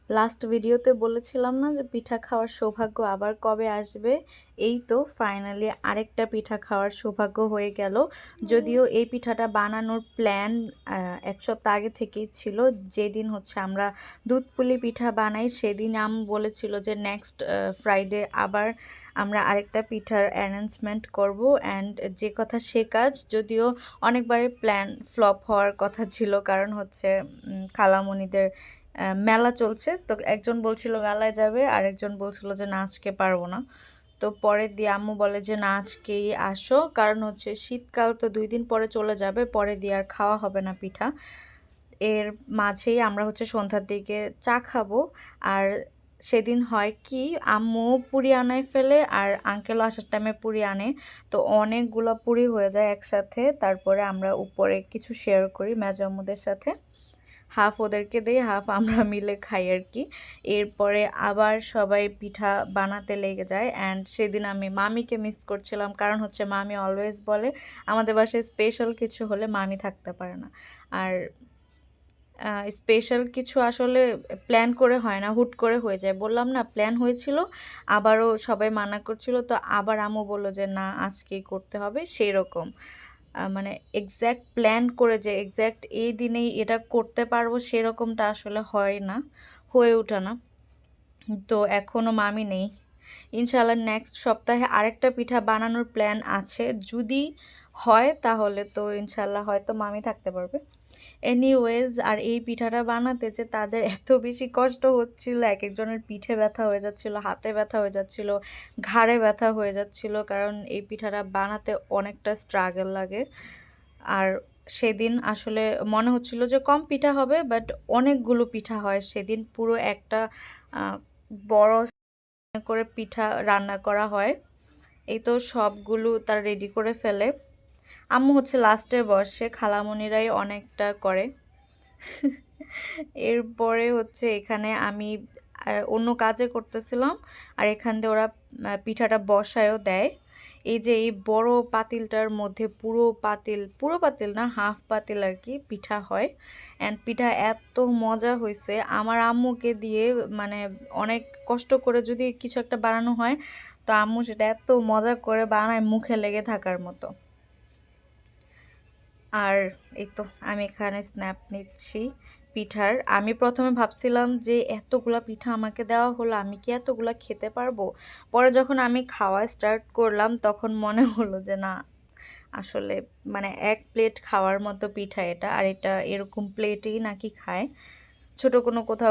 Last ভিডিওতে বলেছিলাম না যে পিঠা খাওয়ার সৌভাগ্য আবার কবে আসবে। এই তো ফাইনালি আরেকটা পিঠা খাওয়ার সৌভাগ্য হয়ে গেল। যদিও এই পিঠাটা বানানোর প্ল্যান এক সপ্তাহ আগে থেকেই ছিল। যেদিন হচ্ছে আমরা দুধ পুলি পিঠা বানাই সেদিন বলেছিল যে নেক্সট ফ্রাইডে আবার আমরা আরেকটা পিঠার অ্যারেঞ্জমেন্ট করব। অ্যান্ড যে কথা সে কাজ, যদিও অনেকবারই প্ল্যান ফ্লপ হওয়ার কথা ছিল, কারণ হচ্ছে খালামণিদের মেলা চলছে। তো একজন বলছিল মেলায় যাবে, আর একজন বলছিল যে না আজকে পারবো না। তো পরের দিয়ে আম্মু বলে যে না আজকেই আসো, কারণ হচ্ছে শীতকাল তো 2 দিন পরে চলে যাবে, পরে দিয়ে আর খাওয়া হবে না পিঠা। এর মাঝেই আমরা হচ্ছে সন্ধ্যার দিকে চা খাবো। আর সেদিন হয় কি, আম্মু পুরি আনায় ফেলে আর আঙ্কেলও আসার টাইমে পুরি আনে। তো অনেকগুলো পুরি হয়ে যায় একসাথে। তারপরে আমরা উপরে কিছু শেয়ার করি মেজো সাথে, হাফ ওদেরকে দেই, হাফ আমরা মিলে খাই আর কি। এরপরে আবার সবাই পিঠা বানাতে লেগে যায়। অ্যান্ড সেদিন আমি মামিকে মিস করছিলাম, কারণ হচ্ছে মামি অলওয়েজ বলে আমাদের বাসায় স্পেশাল কিছু হলে মামি থাকতে পারে না। আর স্পেশাল কিছু আসলে প্ল্যান করে হয় না, হুট করে হয়ে যায়। বললাম না প্ল্যান হয়েছিল, আবারও সবাই মানা করছিল, তো আবার আম্মু বললো যে না আজকেই করতে হবে। সেই রকম মানে এক্স্যাক্ট প্ল্যান করে যে এক্স্যাক্ট এই দিনেই এটা করতে পারবো সেরকমটা আসলে হয় না, হয়ে ওঠে না। তো এখনও মামি নেই। ইনশাআল্লাহ নেক্সট সপ্তাহে আরেকটা পিঠা বানানোর প্ল্যান আছে, যদি হয় তাহলে তো ইনশাআল্লাহ হয়তো মামি থাকতে পারবে। এনিওয়েজ, আর এই পিঠাটা বানাতে যে তাদের এত বেশি কষ্ট হচ্ছিল, এক একজনের পিঠে ব্যথা হয়ে যাচ্ছিল, হাতে ব্যথা হয়ে যাচ্ছিল, ঘাড়ে ব্যথা হয়ে যাচ্ছিল, কারণ এই পিঠাটা বানাতে অনেকটা স্ট্রাগল লাগে। আর সেদিন আসলে মনে হচ্ছিল যে কম পিঠা হবে, বাট অনেকগুলো পিঠা হয় সেদিন। পুরো একটা বড় করে পিঠা রান্না করা হয়। এই তো সবগুলো তার রেডি করে ফেলে। আম্মু হচ্ছে লাস্টে বসে, খালামণিরাই অনেকটা করে। এরপরে হচ্ছে এখানে আমি অন্য কাজে করতেছিলাম, আর এখান দিয়ে ওরা পিঠাটা বসায়ও দেয়। এই যে এই বড় পাতিলটার মধ্যে পুরো পাতিল না, হাফ পাতিল আর কি পিঠা হয়। অ্যান্ড পিঠা এত মজা হয়েছে আমার আম্মুকে দিয়ে, মানে অনেক কষ্ট করে যদি কিছু একটা বানানো হয় তো আম্মু সেটা এত মজা করে বানায়, মুখে লেগে থাকার মতো। আর এই তো আমি এখানে স্ন্যাপ নিচ্ছি পিঠার। আমি প্রথমে ভাবছিলাম যে এতগুলা পিঠা আমাকে দেওয়া হলো, আমি কি এতগুলা খেতে পারবো? পরে যখন আমি খাওয়া স্টার্ট করলাম তখন মনে হলো যে না, আসলে মানে 1 প্লেট খাওয়ার মতো পিঠা এটা, আর এটা এরকম প্লেটেই নাকি খায়। ছোট কোনো কোথাও